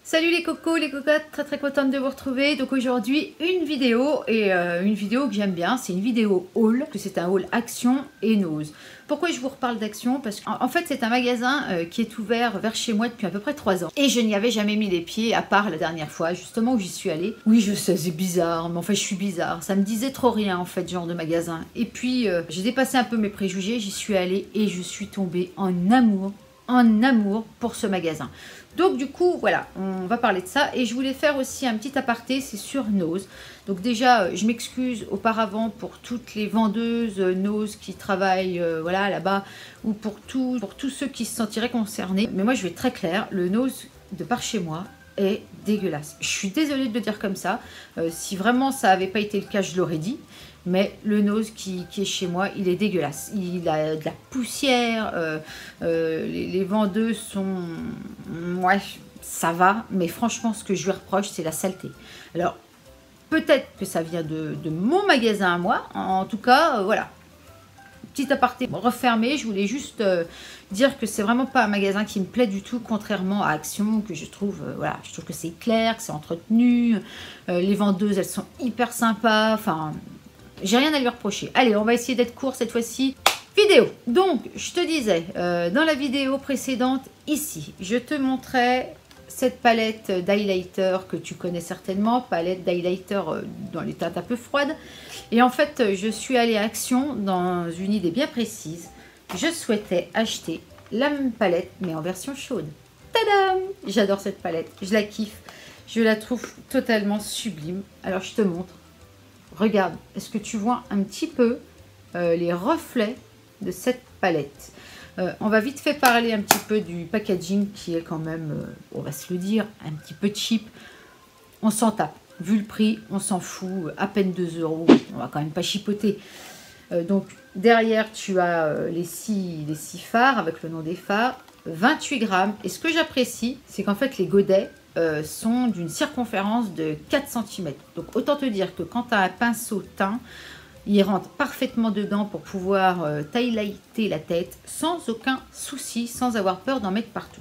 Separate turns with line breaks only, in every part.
Salut les cocos, les cocottes, très contente de vous retrouver. Donc aujourd'hui une vidéo une vidéo que j'aime bien, c'est une vidéo haul, que c'est un haul Action et Nose. Pourquoi je vous reparle d'Action? Parce qu'en fait c'est un magasin qui est ouvert vers chez moi depuis à peu près 3 ans. Et je n'y avais jamais mis les pieds à part la dernière fois justement où j'y suis allée. Oui je sais c'est bizarre, mais en fait je suis bizarre, ça me disait trop rien en fait genre de magasin. Et puis j'ai dépassé un peu mes préjugés, j'y suis allée et je suis tombée en amour pour ce magasin. Donc du coup voilà, on va parler de ça et je voulais faire aussi un petit aparté, c'est sur Nose. Donc déjà je m'excuse auparavant pour toutes les vendeuses Nose qui travaillent voilà là-bas ou pour tous ceux qui se sentiraient concernés. Mais moi je vais être très clair, le Nose de par chez moi est dégueulasse. Je suis désolée de le dire comme ça, si vraiment ça n'avait pas été le cas je l'aurais dit. Mais le Nose qui est chez moi, il est dégueulasse. Il a de la poussière, les vendeuses sont... Ouais, ça va, mais franchement, ce que je lui reproche, c'est la saleté. Alors, peut-être que ça vient de mon magasin à moi. En tout cas, voilà. Petit aparté refermé, je voulais juste dire que c'est vraiment pas un magasin qui me plaît du tout, contrairement à Action, que je trouve, voilà, je trouve que c'est clair, que c'est entretenu. Les vendeuses, elles sont hyper sympas, enfin... J'ai rien à lui reprocher. Allez, on va essayer d'être court cette fois-ci. Vidéo. Donc, je te disais, dans la vidéo précédente, ici, je te montrais cette palette d'highlighter que tu connais certainement, palette d'highlighter dans les teintes un peu froides. Et en fait, je suis allée à Action dans une idée bien précise. Je souhaitais acheter la même palette, mais en version chaude. Tadam! J'adore cette palette, je la kiffe. Je la trouve totalement sublime. Alors, je te montre. Regarde, est-ce que tu vois un petit peu les reflets de cette palette? On va vite fait parler un petit peu du packaging qui est quand même, on va se le dire, un petit peu cheap. On s'en tape. Vu le prix, on s'en fout. À peine 2 €. On va quand même pas chipoter. Donc derrière, tu as les 6 fards avec le nom des fards. 28 grammes. Et ce que j'apprécie, c'est qu'en fait les godets sont d'une circonférence de 4 cm. Donc autant te dire que quand tu as un pinceau teint, il rentre parfaitement dedans pour pouvoir highlighter la tête sans aucun souci, sans avoir peur d'en mettre partout.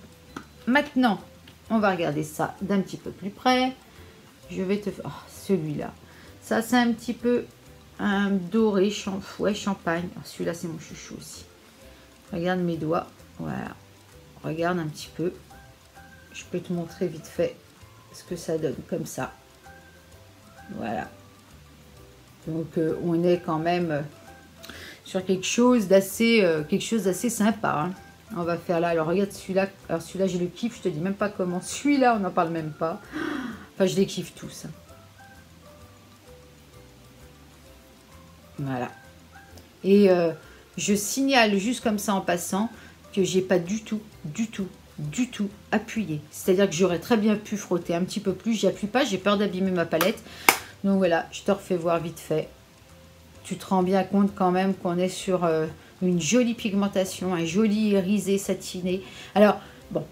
Maintenant, on va regarder ça d'un petit peu plus près. Je vais te faire... Oh, celui-là. Ça, c'est un petit peu un doré, ouais, champagne. Oh, celui-là, c'est mon chouchou aussi. Regarde mes doigts. Voilà. Regarde un petit peu. Je peux te montrer vite fait ce que ça donne comme ça. Voilà. Donc on est quand même sur quelque chose d'assez sympa. Hein. On va faire là. Alors regarde celui-là. Alors celui-là je le kiffe. Je te dis même pas comment. Celui-là on n'en parle même pas. Enfin je les kiffe tous. Voilà. Et je signale juste comme ça en passant que j'ai pas du tout appuyé. C'est-à-dire que j'aurais très bien pu frotter un petit peu plus. J'y appuie pas, j'ai peur d'abîmer ma palette. Donc voilà, je te refais voir vite fait. Tu te rends bien compte quand même qu'on est sur une jolie pigmentation, un joli irisé satiné. Alors, bon,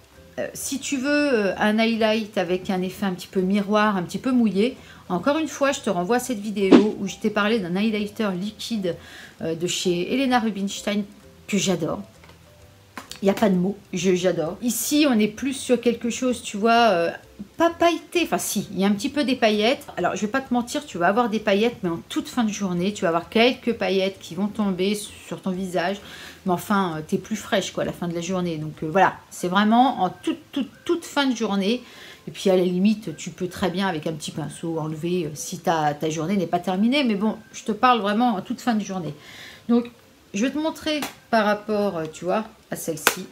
si tu veux un highlight avec un effet un petit peu miroir, un petit peu mouillé, encore une fois, je te renvoie à cette vidéo où je t'ai parlé d'un highlighter liquide de chez Helena Rubinstein que j'adore. Il n'y a pas de mots, j'adore. Ici, on est plus sur quelque chose, tu vois, pas pailleté. Enfin, si, il y a un petit peu des paillettes. Alors, je vais pas te mentir, tu vas avoir des paillettes, mais en toute fin de journée, tu vas avoir quelques paillettes qui vont tomber sur ton visage. Mais enfin, tu es plus fraîche, quoi, à la fin de la journée. Donc, voilà, c'est vraiment en toute fin de journée. Et puis, à la limite, tu peux très bien, avec un petit pinceau, enlever si ta journée n'est pas terminée. Mais bon, je te parle vraiment en toute fin de journée. Donc, je vais te montrer par rapport, tu vois, à celle-ci.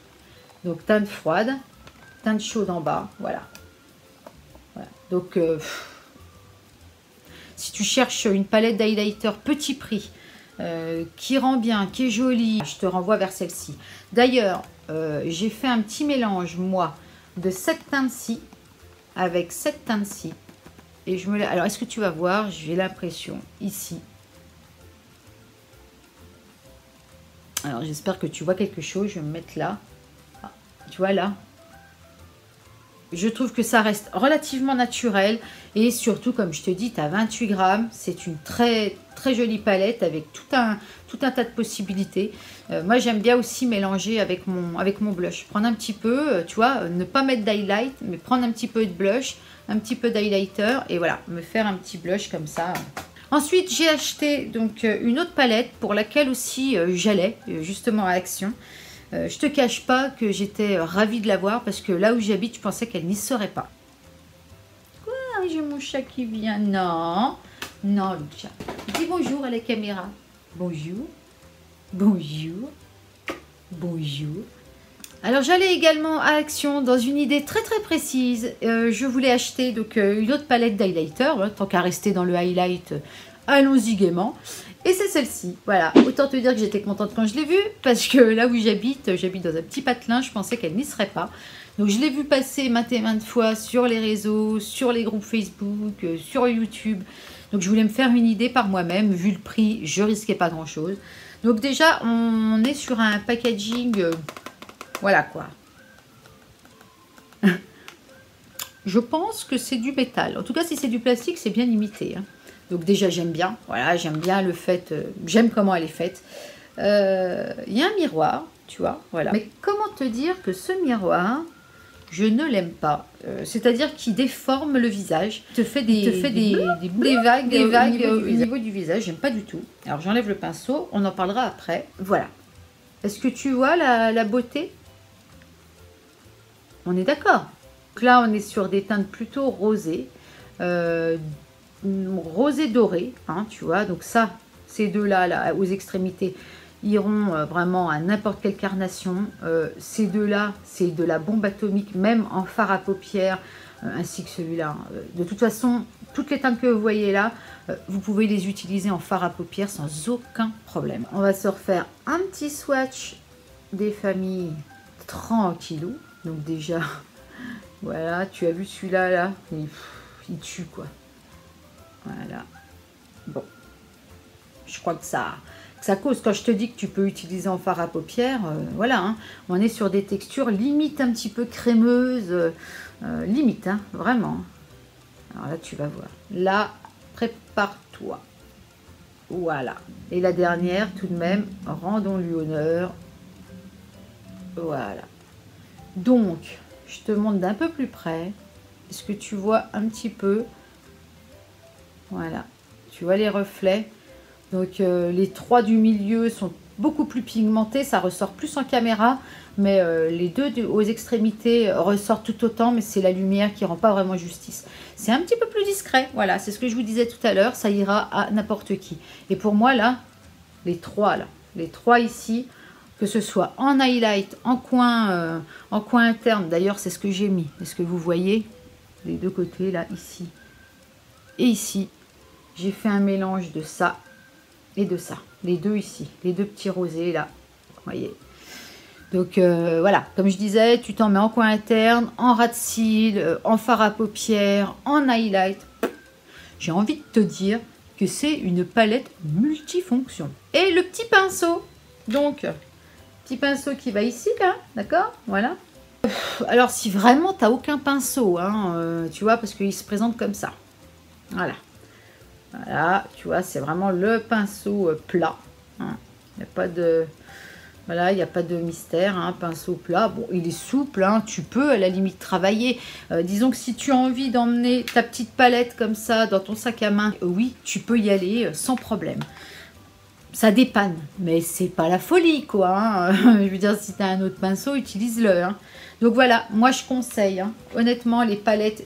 Donc, teinte froide, teinte chaude en bas, voilà. Voilà. Donc, si tu cherches une palette d'highlighter petit prix, qui rend bien, qui est jolie, je te renvoie vers celle-ci. D'ailleurs, j'ai fait un petit mélange, moi, de cette teinte-ci avec cette teinte-ci. Et je me la... Alors, est-ce que tu vas voir? J'ai l'impression, ici. Alors, j'espère que tu vois quelque chose. Je vais me mettre là. Ah, tu vois là? Je trouve que ça reste relativement naturel. Et surtout, comme je te dis, tu as 28 grammes. C'est une très jolie palette avec tout un tas de possibilités. Moi, j'aime bien aussi mélanger avec mon blush. Prendre un petit peu, tu vois, ne pas mettre d'highlight, mais prendre un petit peu de blush, un petit peu d'highlighter. Et voilà, me faire un petit blush comme ça. Ensuite, j'ai acheté donc une autre palette pour laquelle aussi j'allais justement à Action. Je te cache pas que j'étais ravie de l'avoir parce que là où j'habite, je pensais qu'elle n'y serait pas. Quoi? J'ai mon chat qui vient. Non, non, le chat. Dis bonjour à la caméra. Bonjour, bonjour, bonjour. Alors j'allais également à Action dans une idée très précise. Je voulais acheter donc une autre palette d'highlighter. Voilà, tant qu'à rester dans le highlight, allons-y gaiement. Et c'est celle-ci. Voilà, autant te dire que j'étais contente quand je l'ai vue, parce que là où j'habite dans un petit patelin, je pensais qu'elle n'y serait pas. Donc je l'ai vue passer maintes et maintes fois sur les réseaux, sur les groupes Facebook, sur YouTube. Donc je voulais me faire une idée par moi-même. Vu le prix, je risquais pas grand-chose. Donc déjà, on est sur un packaging... voilà quoi. Je pense que c'est du métal. En tout cas, si c'est du plastique, c'est bien limité. Hein. Donc déjà, j'aime bien. Voilà, j'aime bien le fait. J'aime comment elle est faite. Il y a un miroir, tu vois. Voilà. Mais comment te dire que ce miroir, je ne l'aime pas. C'est-à-dire qu'il déforme le visage. Il te fait des vagues au niveau du visage. J'aime pas du tout. Alors, j'enlève le pinceau. On en parlera après. Voilà. Est-ce que tu vois la beauté? On est d'accord. Donc là, on est sur des teintes plutôt rosées. Rosé doré, hein, tu vois. Donc ça, ces deux-là, là, aux extrémités, iront vraiment à n'importe quelle carnation. Ces deux-là, c'est de la bombe atomique, même en fard à paupières, ainsi que celui-là. De toute façon, toutes les teintes que vous voyez là, vous pouvez les utiliser en fard à paupières sans aucun problème. On va se refaire un petit swatch des familles tranquillou. Donc déjà, voilà, tu as vu celui-là, là, il tue, quoi. Voilà. Bon. Je crois que ça cause. Quand je te dis que tu peux utiliser en fard à paupières, voilà, hein, on est sur des textures limite un petit peu crémeuses. Limite, hein, vraiment. Alors là, tu vas voir. Là, prépare-toi. Voilà. Et la dernière, tout de même, rendons-lui honneur. Voilà. Donc, je te montre d'un peu plus près. Est-ce que tu vois un petit peu? Voilà. Tu vois les reflets? Donc, les trois du milieu sont beaucoup plus pigmentés. Ça ressort plus en caméra. Mais les deux aux extrémités ressortent tout autant. Mais c'est la lumière qui ne rend pas vraiment justice. C'est un petit peu plus discret. Voilà, c'est ce que je vous disais tout à l'heure. Ça ira à n'importe qui. Et pour moi, là, les trois ici... Que ce soit en highlight, en coin interne. D'ailleurs, c'est ce que j'ai mis. Est-ce que vous voyez les deux côtés, là, ici et ici? J'ai fait un mélange de ça et de ça. Les deux ici. Les deux petits rosés, là. Vous voyez. Donc, voilà. Comme je disais, tu t'en mets en coin interne, en ras de cils, en fard à paupières, en highlight. J'ai envie de te dire que c'est une palette multifonction. Et le petit pinceau. Donc... petit pinceau qui va ici, là, d'accord? Voilà. Alors, si vraiment, tu n'as aucun pinceau, hein, tu vois, parce qu'il se présente comme ça. Voilà. Voilà, tu vois, c'est vraiment le pinceau plat. Hein. Il n'y a pas de... voilà, il n'y a pas de mystère, hein, pinceau plat. Bon, il est souple, hein, tu peux à la limite travailler. Disons que si tu as envie d'emmener ta petite palette comme ça dans ton sac à main, oui, tu peux y aller sans problème. Ça dépanne, mais c'est pas la folie, quoi. Hein. Je veux dire, si tu as un autre pinceau, utilise-le. Hein. Donc voilà, moi je conseille, hein, honnêtement, les palettes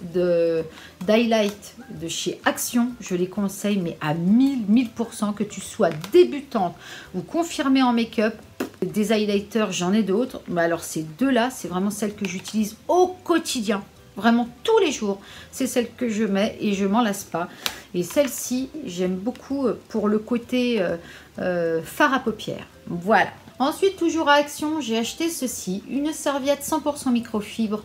d'highlight de chez Action, je les conseille, mais à 1000%, que tu sois débutante ou confirmée en make-up. Des highlighters, j'en ai d'autres. Mais alors ces deux-là, c'est vraiment celles que j'utilise au quotidien. Vraiment tous les jours, c'est celle que je mets et je m'en lasse pas. Et celle-ci, j'aime beaucoup pour le côté fard à paupières. Voilà. Ensuite, toujours à Action, j'ai acheté ceci, une serviette 100% microfibre.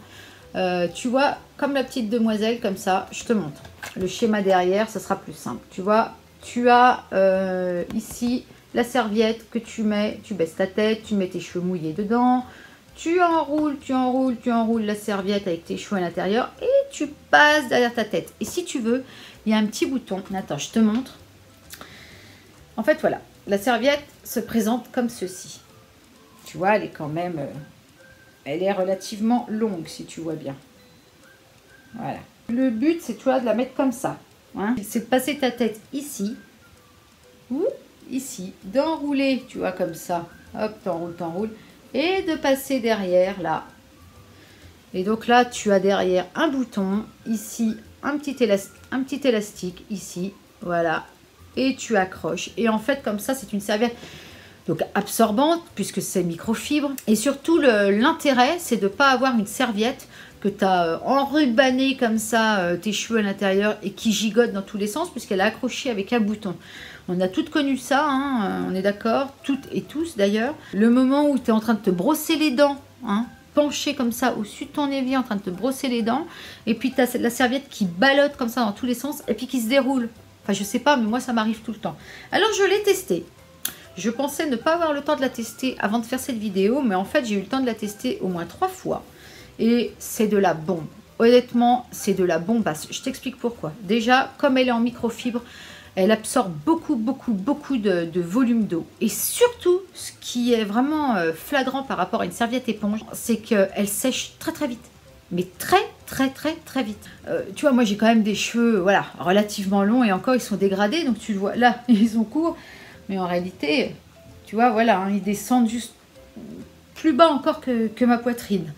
Tu vois, comme la petite demoiselle, comme ça, je te montre. Le schéma derrière, ça sera plus simple. Tu vois, tu as ici la serviette que tu mets, tu baisses ta tête, tu mets tes cheveux mouillés dedans. tu enroules la serviette avec tes cheveux à l'intérieur et tu passes derrière ta tête. Et si tu veux, il y a un petit bouton. Attends, je te montre. En fait, voilà, la serviette se présente comme ceci. Tu vois, elle est quand même... elle est relativement longue, si tu vois bien. Voilà. Le but, c'est, tu vois, de la mettre comme ça. Hein. C'est de passer ta tête ici. Ou ici. D'enrouler, tu vois, comme ça. Hop, t'enroules. Et de passer derrière, là. Et donc là, tu as derrière un bouton. Ici, un petit élastique. Ici, voilà. Et tu accroches. Et en fait, comme ça, c'est une serviette donc absorbante, puisque c'est microfibre. Et surtout, l'intérêt, c'est de ne pas avoir une serviette que tu as enrubanné comme ça, tes cheveux à l'intérieur, et qui gigote dans tous les sens, puisqu'elle est accrochée avec un bouton. On a toutes connu ça, hein, on est d'accord, toutes et tous d'ailleurs. Le moment où tu es en train de te brosser les dents, hein, penché comme ça au-dessus de ton évier, en train de te brosser les dents, et puis tu as la serviette qui ballotte comme ça dans tous les sens, et puis qui se déroule. Enfin, je sais pas, mais moi, ça m'arrive tout le temps. Alors, je l'ai testée. Je pensais ne pas avoir le temps de la tester avant de faire cette vidéo, mais en fait, j'ai eu le temps de la tester au moins 3 fois. Et c'est de la bombe. Honnêtement, c'est de la bombasse. Je t'explique pourquoi. Déjà, comme elle est en microfibre, elle absorbe beaucoup de volume d'eau. Et surtout, ce qui est vraiment flagrant par rapport à une serviette éponge, c'est qu'elle sèche très vite. Mais très vite. Tu vois, moi j'ai quand même des cheveux, voilà, relativement longs et encore ils sont dégradés. Donc tu le vois, là, ils sont courts. Mais en réalité, tu vois, voilà, hein, ils descendent juste plus bas encore que ma poitrine.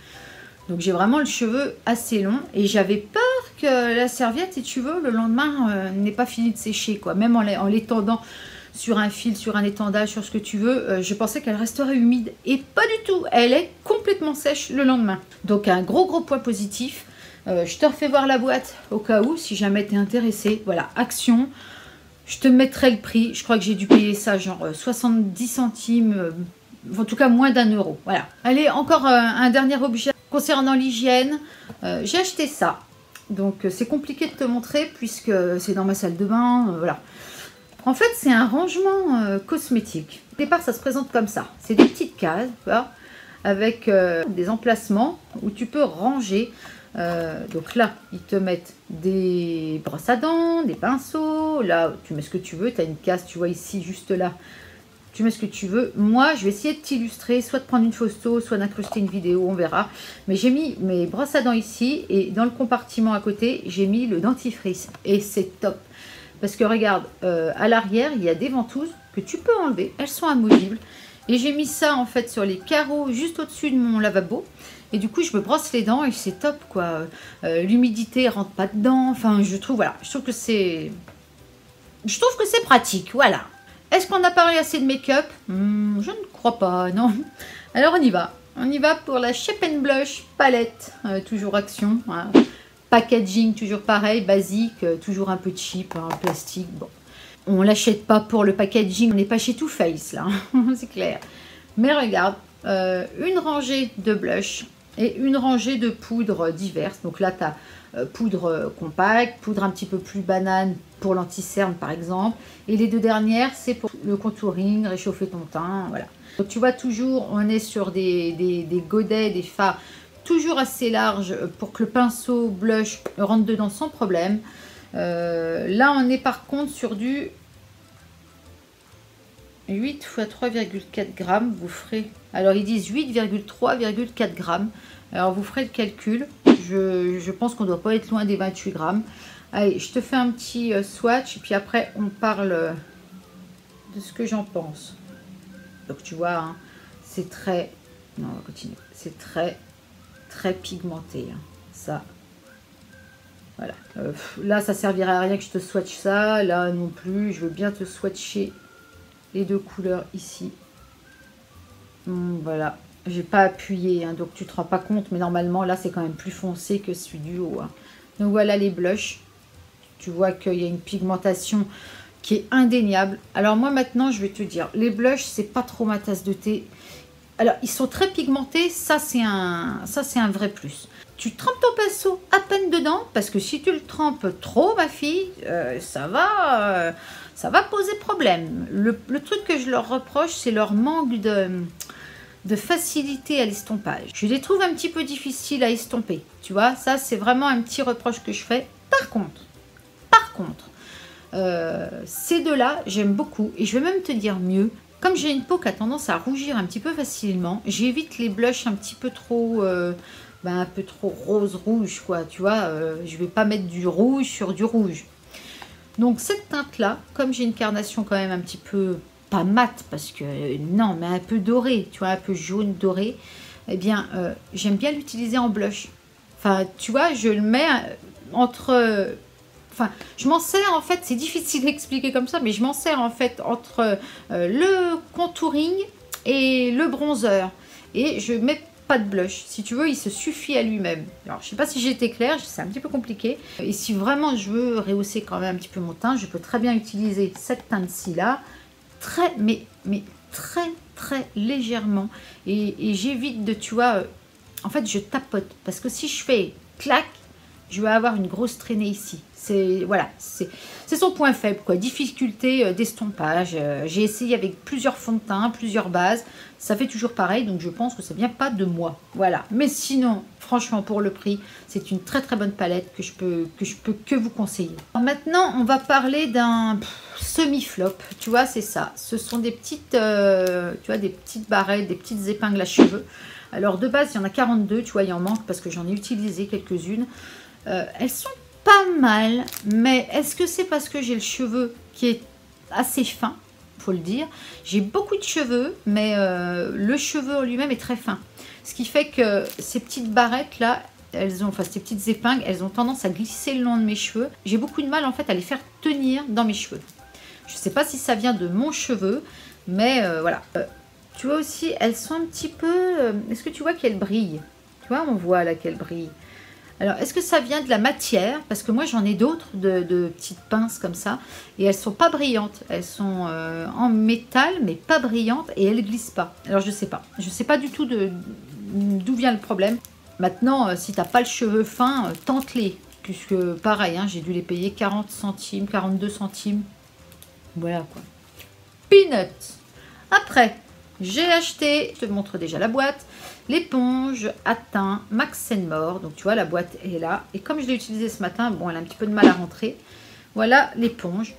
Donc j'ai vraiment le cheveu assez long et j'avais peur que la serviette, si tu veux, le lendemain n'ait pas fini de sécher, quoi. Même en l'étendant sur un fil, sur un étendage, sur ce que tu veux, je pensais qu'elle resterait humide. Et pas du tout, elle est complètement sèche le lendemain. Donc un gros point positif. Je te refais voir la boîte au cas où, si jamais tu es intéressé. Voilà, Action. Je te mettrai le prix. Je crois que j'ai dû payer ça genre 70 centimes, en tout cas moins d'1 €. Voilà. Allez, encore un dernier objet concernant l'hygiène. J'ai acheté ça. Donc c'est compliqué de te montrer puisque c'est dans ma salle de bain. Voilà. En fait, c'est un rangement cosmétique. Au départ, ça se présente comme ça. C'est des petites cases, tu vois, avec des emplacements où tu peux ranger. Donc là, ils te mettent des brosses à dents, des pinceaux. Là, tu mets ce que tu veux. Tu as une case, tu vois ici, juste là. Tu mets ce que tu veux. Moi, je vais essayer de t'illustrer, soit de prendre une photo, soit d'incruster une vidéo, on verra. Mais j'ai mis mes brosses à dents ici. Et dans le compartiment à côté, j'ai mis le dentifrice. Et c'est top. Parce que regarde, à l'arrière, il y a des ventouses que tu peux enlever. Elles sont amovibles. Et j'ai mis ça en fait sur les carreaux juste au-dessus de mon lavabo. Et du coup, je me brosse les dents et c'est top, quoi. L'humidité rentre pas dedans. Enfin, je trouve que c'est pratique, voilà. Est-ce qu'on a parlé assez de make-up? Je ne crois pas, non. Alors, on y va. On y va pour la Shape & Blush palette. Toujours Action. Voilà. Packaging, toujours pareil, basique. Toujours un peu cheap, hein, plastique. Bon. On l'achète pas pour le packaging. On n'est pas chez Too Faced, là. C'est clair. Mais regarde, une rangée de blush et une rangée de poudres diverses. Donc là, tu as poudre compacte, poudre un petit peu plus banane pour l'anti-cerne par exemple. Et les deux dernières, c'est pour le contouring, réchauffer ton teint, voilà. Donc tu vois, toujours, on est sur des godets, des fards toujours assez larges pour que le pinceau blush rentre dedans sans problème. Là, on est par contre sur du 8 x 3,4 grammes, vous ferez... Alors, ils disent 8,3,4 grammes. Alors, vous ferez le calcul. Je pense qu'on ne doit pas être loin des 28 grammes. Allez, je te fais un petit swatch. Et puis après, on parle de ce que j'en pense. Donc, tu vois, hein, c'est très... Non, on va continuer. C'est très pigmenté. Hein. Ça... Voilà. Là, ça servirait à rien que je te swatche ça. Là, non plus. Je veux bien te swatcher les deux couleurs ici. Voilà. J'ai pas appuyé, hein, donc tu te rends pas compte. Mais normalement, là, c'est quand même plus foncé que celui du haut. Hein. Donc, voilà les blushs. Tu vois qu'il y a une pigmentation qui est indéniable. Alors, moi, maintenant, je vais te dire. Les blushs, c'est pas trop ma tasse de thé. Alors, ils sont très pigmentés. Ça, c'est un vrai plus. Tu trempes ton pinceau à peine dedans, parce que si tu le trempes trop, ma fille, ça va poser problème. Le truc que je leur reproche, c'est leur manque de facilité à l'estompage. Je les trouve un petit peu difficiles à estomper. Tu vois, ça c'est vraiment un petit reproche que je fais. Par contre, ces deux-là, j'aime beaucoup. Et je vais même te dire mieux. Comme j'ai une peau qui a tendance à rougir un petit peu facilement, j'évite les blushs un petit peu trop... un peu trop rose-rouge, quoi. Tu vois, je vais pas mettre du rouge sur du rouge. Donc cette teinte-là, comme j'ai une carnation quand même un petit peu... pas mat, parce que non, mais un peu doré, tu vois, un peu jaune doré, eh bien, j'aime bien l'utiliser en blush. Enfin, tu vois, je le mets entre... Enfin, je m'en sers en fait, c'est difficile d'expliquer comme ça, mais je m'en sers en fait entre le contouring et le bronzer. Et je mets pas de blush. Si tu veux, il se suffit à lui-même. Alors, je sais pas si j'ai été claire, c'est un petit peu compliqué. Et si vraiment je veux rehausser quand même un petit peu mon teint, je peux très bien utiliser cette teinte-ci là, très, mais très légèrement. Et j'évite de, tu vois, en fait, je tapote. Parce que si je fais clac, je vais avoir une grosse traînée ici. C'est voilà, c'est son point faible, quoi. Difficulté d'estompage. J'ai essayé avec plusieurs fonds de teint, plusieurs bases. Ça fait toujours pareil, donc je pense que ça vient pas de moi. Voilà. Mais sinon, franchement, pour le prix, c'est une très bonne palette que je peux que vous conseiller. Alors maintenant, on va parler d'un semi-flop. Tu vois, c'est ça. Ce sont des petites, tu vois, des petites barrettes, des petites épingles à cheveux. Alors de base, il y en a 42. Tu vois, il en manque parce que j'en ai utilisé quelques-unes. Elles sont pas mal, mais est-ce que c'est parce que j'ai le cheveu qui est assez fin, faut le dire. J'ai beaucoup de cheveux, mais le cheveu en lui-même est très fin. Ce qui fait que ces petites barrettes là, enfin ces petites épingles, elles ont tendance à glisser le long de mes cheveux. J'ai beaucoup de mal en fait à les faire tenir dans mes cheveux. Je sais pas si ça vient de mon cheveu, mais voilà. Tu vois aussi, elles sont un petit peu... Est-ce que tu vois qu'elles brillent? Tu vois, on voit là qu'elles brillent. Alors, est-ce que ça vient de la matière? Parce que moi, j'en ai d'autres de petites pinces comme ça. Et elles sont pas brillantes. Elles sont en métal, mais pas brillantes. Et elles glissent pas. Alors, je sais pas. Je sais pas du tout d'où vient le problème. Maintenant, si tu n'as pas le cheveu fin, tente-les. Puisque, pareil, hein, j'ai dû les payer 40 centimes, 42 centimes. Voilà, quoi. Peanuts. Après, j'ai acheté, je te montre déjà la boîte, l'éponge à teint Max & More. Donc tu vois, la boîte est là. Et comme je l'ai utilisée ce matin, bon, elle a un petit peu de mal à rentrer. Voilà l'éponge.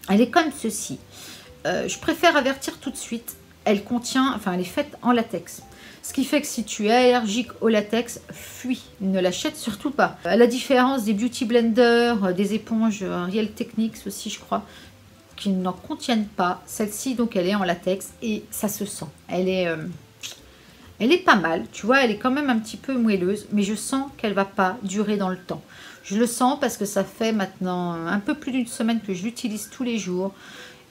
Elle est comme ceci. Je préfère avertir tout de suite. Elle contient, enfin, elle est faite en latex. Ce qui fait que si tu es allergique au latex, fuis, ne l'achète surtout pas. À la différence des Beauty Blender, des éponges Real Techniques aussi, je crois, qui n'en contiennent pas. Celle-ci, donc, elle est en latex et ça se sent. Elle est pas mal. Tu vois, elle est quand même un petit peu moelleuse, mais je sens qu'elle va pas durer dans le temps. Je le sens parce que ça fait maintenant un peu plus d'une semaine que je l'utilise tous les jours.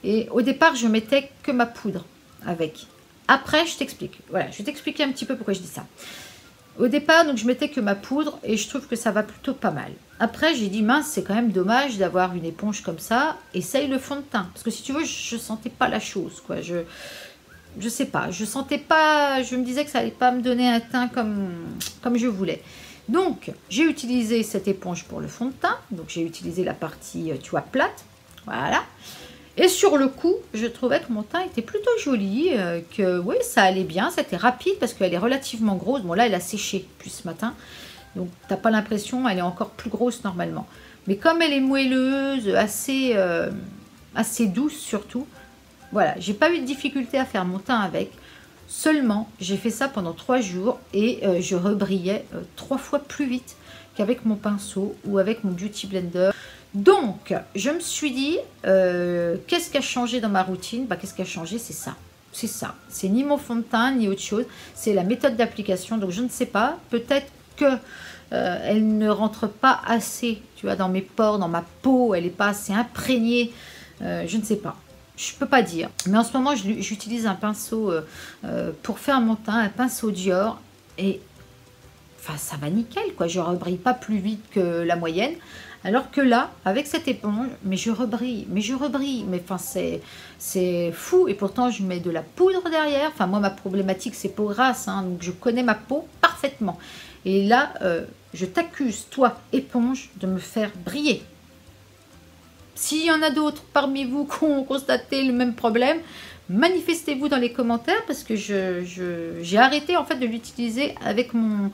Et au départ, je mettais que ma poudre avec. Après, je t'explique. Voilà, je vais t'expliquer un petit peu pourquoi je dis ça. Au départ, donc, je mettais que ma poudre et je trouve que ça va plutôt pas mal. Après, j'ai dit, mince, c'est quand même dommage d'avoir une éponge comme ça. Essaye le fond de teint. Parce que si tu veux, je sentais pas la chose, quoi. Je sais pas, je sentais pas, je me disais que ça allait pas me donner un teint comme je voulais. Donc, j'ai utilisé cette éponge pour le fond de teint. Donc, j'ai utilisé la partie, tu vois, plate. Voilà. Et sur le coup, je trouvais que mon teint était plutôt joli, que oui, ça allait bien, c'était rapide parce qu'elle est relativement grosse. Bon, là, elle a séché depuis ce matin, donc t'as pas l'impression, elle est encore plus grosse normalement. Mais comme elle est moelleuse, assez douce surtout, voilà, j'ai pas eu de difficulté à faire mon teint avec. Seulement, j'ai fait ça pendant 3 jours et je rebrillais 3 fois plus vite qu'avec mon pinceau ou avec mon Beauty Blender. Donc, je me suis dit, qu'est-ce qui a changé dans ma routine? Bah, qu'est-ce qui a changé? C'est ça. C'est ça. C'est ni mon fond de teint, ni autre chose. C'est la méthode d'application. Donc, je ne sais pas. Peut-être que elle ne rentre pas assez, tu vois, dans mes pores, dans ma peau. Elle n'est pas assez imprégnée. Je ne sais pas. Je peux pas dire. Mais en ce moment, j'utilise un pinceau pour faire mon teint, un pinceau Dior. Et enfin, ça va nickel, quoi. Je ne rebrille pas plus vite que la moyenne. Alors que là, avec cette éponge, mais je rebrille. Mais enfin, c'est fou. Et pourtant, je mets de la poudre derrière. Enfin, moi, ma problématique, c'est peau grasse. Hein, donc, je connais ma peau parfaitement. Et là, je t'accuse, toi, éponge, de me faire briller. S'il y en a d'autres parmi vous qui ont constaté le même problème, manifestez-vous dans les commentaires parce que j'ai arrêté en fait de l'utiliser avec mon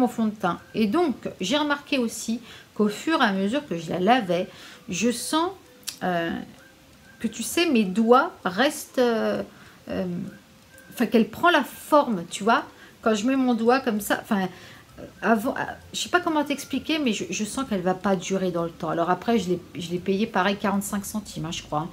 fond de teint. Et donc, j'ai remarqué aussi qu'au fur et à mesure que je la lavais, je sens que tu sais, mes doigts restent... Enfin, qu'elle prend la forme, tu vois. Quand je mets mon doigt comme ça, enfin... Avant, je sais pas comment t'expliquer, mais je sens qu'elle va pas durer dans le temps. Alors après, je l'ai payé pareil 45 centimes, hein, je crois.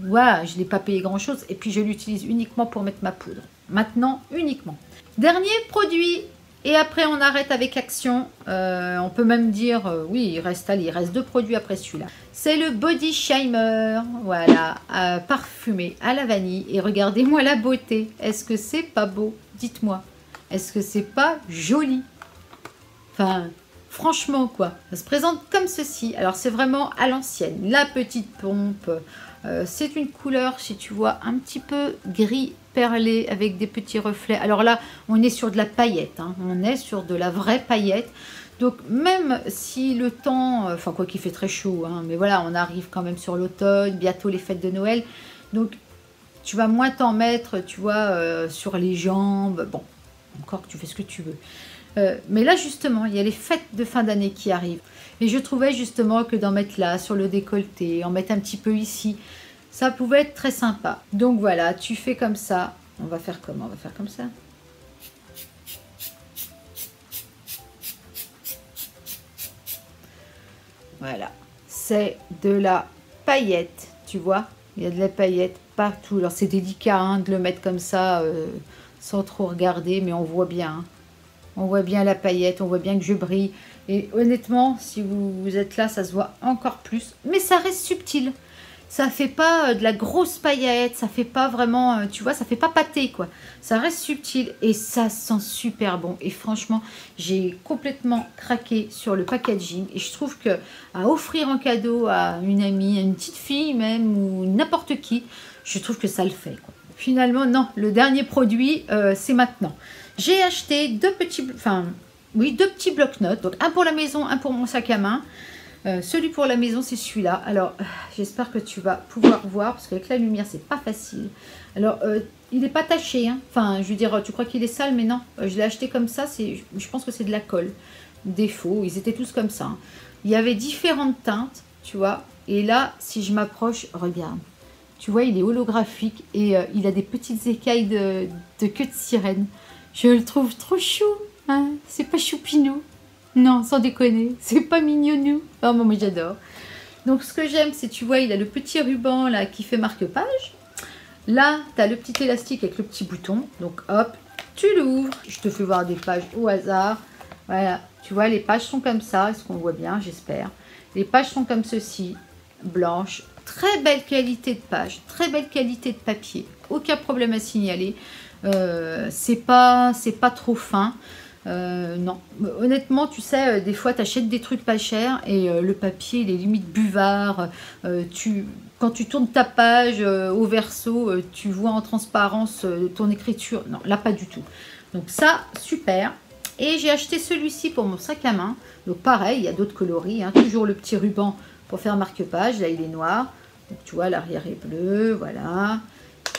Ouais, je l'ai pas payé grand chose. Et puis je l'utilise uniquement pour mettre ma poudre. Maintenant, uniquement. Dernier produit. Et après, on arrête avec Action. On peut même dire, oui, il reste 2 produits après celui-là. C'est le Body Shamer. Voilà, parfumé à la vanille. Et regardez-moi la beauté. Est-ce que c'est pas beau? Dites-moi. Est-ce que c'est pas joli? Enfin, franchement, quoi. Ça se présente comme ceci. Alors, c'est vraiment à l'ancienne. La petite pompe. C'est une couleur, si tu vois, un petit peu gris perlé avec des petits reflets. Alors là, on est sur de la paillette. Hein. On est sur de la vraie paillette. Donc, même si le temps... Enfin, quoi qu'il fait très chaud. Hein, mais voilà, on arrive quand même sur l'automne. Bientôt les fêtes de Noël. Donc, tu vas moins t'en mettre, tu vois, sur les jambes. Bon. Encore que tu fais ce que tu veux. Mais là, justement, il y a les fêtes de fin d'année qui arrivent. Et je trouvais justement que d'en mettre là, sur le décolleté, en mettre un petit peu ici, ça pouvait être très sympa. Donc voilà, tu fais comme ça. On va faire comment? On va faire comme ça. Voilà. C'est de la paillette, tu vois. Il y a de la paillette partout. Alors c'est délicat hein, de le mettre comme ça... sans trop regarder, mais on voit bien. Hein. On voit bien la paillette, on voit bien que je brille. Et honnêtement, si vous êtes là, ça se voit encore plus. Mais ça reste subtil. Ça fait pas de la grosse paillette, ça fait pas vraiment, tu vois, ça fait pas pâté, quoi. Ça reste subtil et ça sent super bon. Et franchement, j'ai complètement craqué sur le packaging. Et je trouve que à offrir en cadeau à une amie, à une petite fille même, ou n'importe qui, je trouve que ça le fait, quoi. Finalement, non, le dernier produit, c'est maintenant. J'ai acheté deux petits blocs-notes. Donc, un pour la maison, un pour mon sac à main. Celui pour la maison, c'est celui-là. Alors, j'espère que tu vas pouvoir voir, parce qu'avec la lumière, c'est pas facile. Alors, il n'est pas taché. Hein. Enfin, je veux dire, tu crois qu'il est sale, mais non. Je l'ai acheté comme ça. Je pense que c'est de la colle. Défaut, ils étaient tous comme ça. Hein. Il y avait différentes teintes, tu vois. Et là, si je m'approche, regarde. Tu vois, il est holographique et il a des petites écailles de queue de sirène. Je le trouve trop chou. Hein, c'est pas choupinou. Non, sans déconner. C'est pas mignonou. Oh, moi, j'adore. Donc, ce que j'aime, c'est, tu vois, il a le petit ruban là qui fait marque-page. Là, tu as le petit élastique avec le petit bouton. Donc, hop, tu l'ouvres. Je te fais voir des pages au hasard. Voilà, tu vois, les pages sont comme ça. Est-ce qu'on voit bien? J'espère. Les pages sont comme ceci, blanches. Très belle qualité de page, très belle qualité de papier, aucun problème à signaler. C'est pas trop fin. Non, honnêtement, tu sais, des fois tu achètes des trucs pas chers et le papier il est limite buvard. Quand tu tournes ta page au verso, tu vois en transparence ton écriture. Non, là pas du tout. Donc ça, super. Et j'ai acheté celui-ci pour mon sac à main. Donc pareil, il y a d'autres coloris, hein, toujours le petit ruban pour faire marque-page. Là, il est noir. Donc, tu vois, l'arrière est bleu, voilà.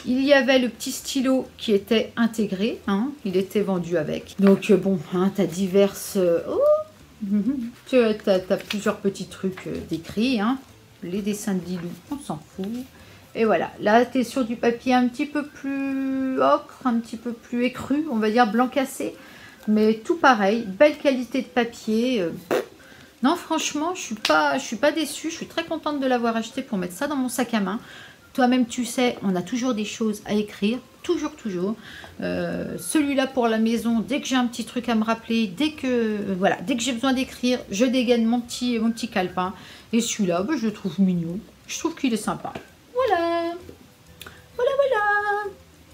Il y avait le petit stylo qui était intégré. Hein, il était vendu avec. Donc, bon, hein, tu as diverses... tu as plusieurs petits trucs décrits. Hein. Les dessins de Lilou, on s'en fout. Et voilà, là, tu es sur du papier un petit peu plus ocre, un petit peu plus écru, on va dire blanc cassé. Mais tout pareil, belle qualité de papier. Non, franchement, je suis pas déçue. Je suis très contente de l'avoir acheté pour mettre ça dans mon sac à main. Toi-même, tu sais, on a toujours des choses à écrire. Toujours. Celui-là pour la maison, dès que j'ai un petit truc à me rappeler, dès que j'ai besoin d'écrire, je dégaine mon petit calepin. Et celui-là, je le trouve mignon. Je trouve qu'il est sympa. Voilà.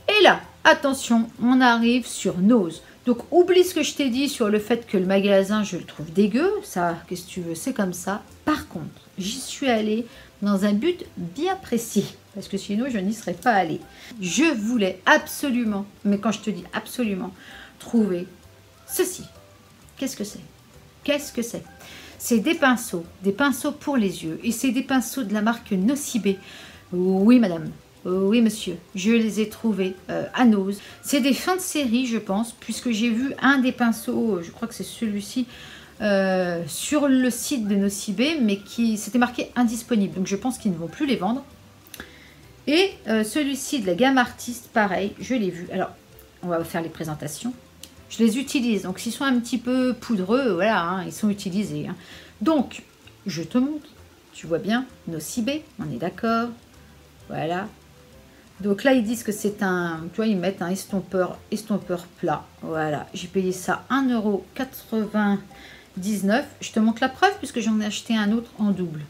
Et là, attention, on arrive sur Nose. Donc, oublie ce que je t'ai dit sur le fait que le magasin, je le trouve dégueu. Ça, qu'est-ce que tu veux, c'est comme ça. Par contre, j'y suis allée dans un but bien précis. Parce que sinon, je n'y serais pas allée. Je voulais absolument, mais quand je te dis absolument, trouver ceci. Qu'est-ce que c'est? C'est des pinceaux pour les yeux. Et c'est des pinceaux de la marque Nocibé. Oui, madame. Oui, monsieur. Je les ai trouvés à Nose. C'est des fins de série, je pense, puisque j'ai vu un des pinceaux, je crois que c'est celui-ci, sur le site de Nocibé, mais qui s'était marqué indisponible. Donc, je pense qu'ils ne vont plus les vendre. Et celui-ci de la gamme Artiste, pareil, je l'ai vu. Alors, on va faire les présentations. Je les utilise. Donc, s'ils sont un petit peu poudreux, voilà, hein, ils sont utilisés. Hein. Donc, je te montre. Tu vois bien, Nocibé, on est d'accord. Voilà. Donc là, ils disent que c'est un... Tu vois, ils mettent un estompeur plat. Voilà. J'ai payé ça 1,99 €. Je te montre la preuve puisque j'en ai acheté un autre en double.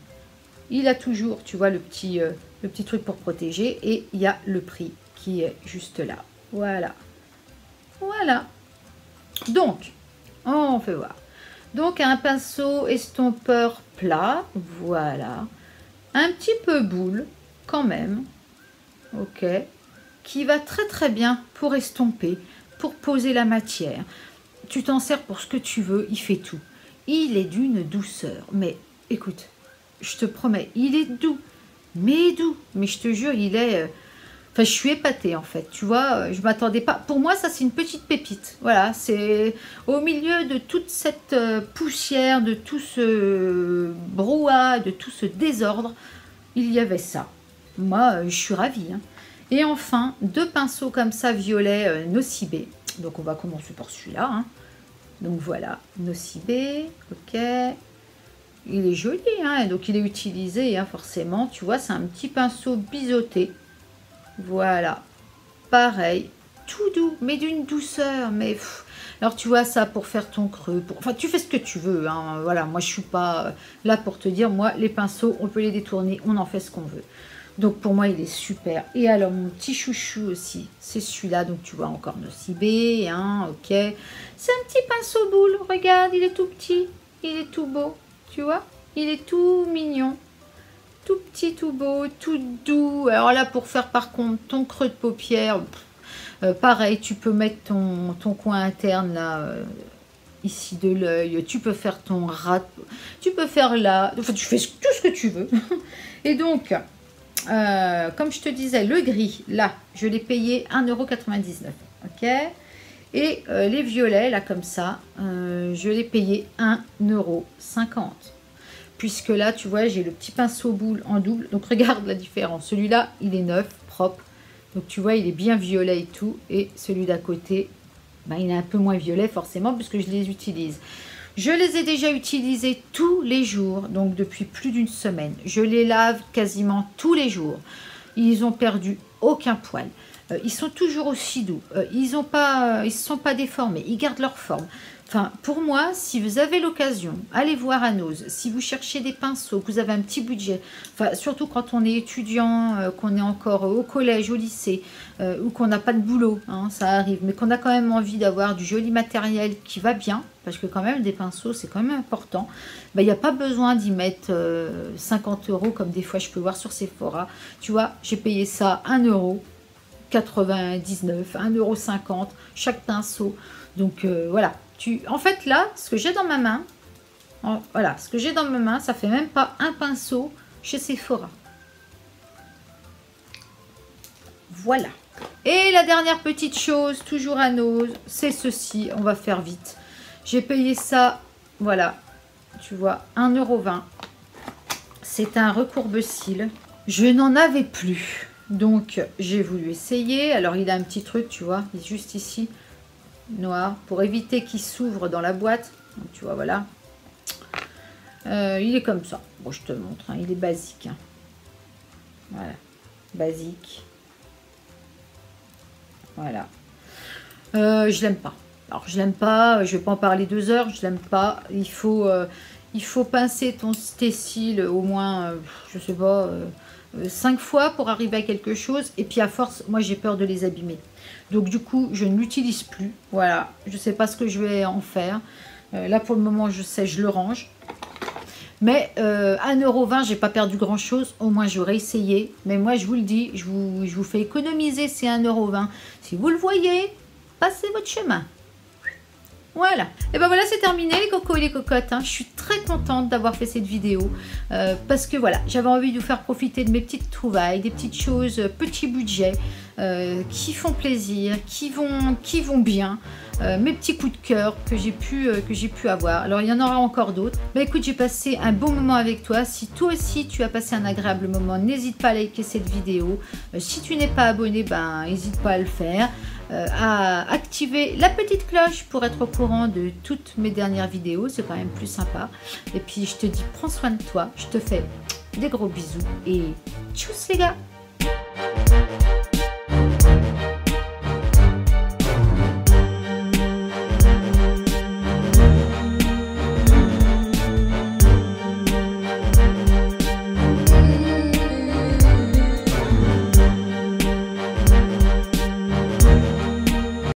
Il a toujours, tu vois, le petit truc pour protéger. Et il y a le prix qui est juste là. Voilà. Voilà. Donc, on fait voir. Donc, un pinceau estompeur plat. Voilà. Un petit peu boule, quand même. Ok. Qui va très très bien pour estomper, pour poser la matière. Tu t'en sers pour ce que tu veux, il fait tout. Il est d'une douceur. Mais, écoute, je te promets, il est doux. Mais je te jure, il est... Enfin, je suis épatée en fait, tu vois, je m'attendais pas. Pour moi, ça c'est une petite pépite. Voilà, c'est au milieu de toute cette poussière, de tout ce brouhaha, de tout ce désordre, il y avait ça. Moi, je suis ravie. Hein. Et enfin, deux pinceaux comme ça, violet Nocibé. Donc, on va commencer par celui-là. Hein. Donc, voilà, Nocibé, ok. Il est joli, hein, donc il est utilisé, hein, forcément. Tu vois, c'est un petit pinceau biseauté. Voilà, pareil, tout doux, mais d'une douceur, mais... Alors, tu vois, ça pour faire ton creux, enfin, tu fais ce que tu veux, hein, voilà, moi, je suis pas là pour te dire, moi, les pinceaux, on peut les détourner, on en fait ce qu'on veut. Donc, pour moi, il est super. Et alors, mon petit chouchou aussi, c'est celui-là, donc tu vois, encore Nocibé, hein, ok. C'est un petit pinceau boule, regarde, il est tout petit, il est tout beau, tu vois, il est tout mignon. Tout petit, tout beau, tout doux. Alors là, pour faire par contre ton creux de paupière, pareil, tu peux mettre ton coin interne là, ici de l'œil. Tu peux faire ton rat, tu peux faire là. Enfin, tu fais tout ce que tu veux. Et donc, comme je te disais, le gris, là, je l'ai payé 1,99 €. Ok. Et les violets, là, comme ça, je l'ai payé 1,50 €. Puisque là, tu vois, j'ai le petit pinceau boule en double. Donc, regarde la différence. Celui-là, il est neuf, propre. Donc, tu vois, il est bien violet et tout. Et celui d'à côté, ben, il est un peu moins violet, forcément, puisque je les utilise. Je les ai déjà utilisés tous les jours, donc depuis plus d'une semaine. Je les lave quasiment tous les jours. Ils ont perdu aucun poil. Ils sont toujours aussi doux. Ils ne sont pas déformés. Ils gardent leur forme. Enfin, pour moi, si vous avez l'occasion, allez voir à Nose. Si vous cherchez des pinceaux, que vous avez un petit budget, enfin, surtout quand on est étudiant, qu'on est encore au collège, au lycée, ou qu'on n'a pas de boulot, hein, ça arrive, mais qu'on a quand même envie d'avoir du joli matériel qui va bien, parce que quand même, des pinceaux, c'est quand même important. Ben, il n'y a pas besoin d'y mettre 50 € comme des fois je peux voir sur Sephora. Tu vois, j'ai payé ça 1,99 €, 1,50 € chaque pinceau. Donc, voilà. En fait, là, ce que j'ai dans ma main, voilà, ce que j'ai dans ma main, ça fait même pas un pinceau chez Sephora. Voilà. Et la dernière petite chose, toujours à Nose, c'est ceci. On va faire vite. J'ai payé ça, voilà, tu vois, 1,20 €. C'est un recourbe-cils. Je n'en avais plus. Donc, j'ai voulu essayer. Alors, il a un petit truc, tu vois, il est juste ici. Noir pour éviter qu'il s'ouvre dans la boîte. Donc, tu vois, voilà. Il est comme ça. Bon, je te montre. Hein, il est basique. Hein. Voilà. Basique. Voilà. Je l'aime pas. Alors, je l'aime pas. Je vais pas en parler 2 heures. Je l'aime pas. Il faut pincer tes cils au moins, je sais pas, 5 fois pour arriver à quelque chose. Et puis, à force, moi, j'ai peur de les abîmer. Donc du coup, je ne l'utilise plus. Voilà, je ne sais pas ce que je vais en faire. Là, pour le moment, je sais, je le range. Mais 1,20 €, j'ai pas perdu grand-chose. Au moins, j'aurais essayé. Mais moi, je vous le dis, je vous fais économiser ces 1,20 €. Si vous le voyez, passez votre chemin. Voilà. Et ben voilà, c'est terminé les cocos et les cocottes. Hein. Je suis très contente d'avoir fait cette vidéo parce que voilà, j'avais envie de vous faire profiter de mes petites trouvailles, des petites choses, petits budgets qui font plaisir, qui vont bien. Mes petits coups de cœur que j'ai pu avoir. Alors il y en aura encore d'autres. Mais écoute, j'ai passé un bon moment avec toi. Si toi aussi tu as passé un agréable moment, n'hésite pas à liker cette vidéo. Si tu n'es pas abonné, ben n'hésite pas à le faire. À activer la petite cloche pour être au courant de toutes mes dernières vidéos. C'est quand même plus sympa. Et puis je te dis, prends soin de toi. Je te fais des gros bisous et tchuss les gars.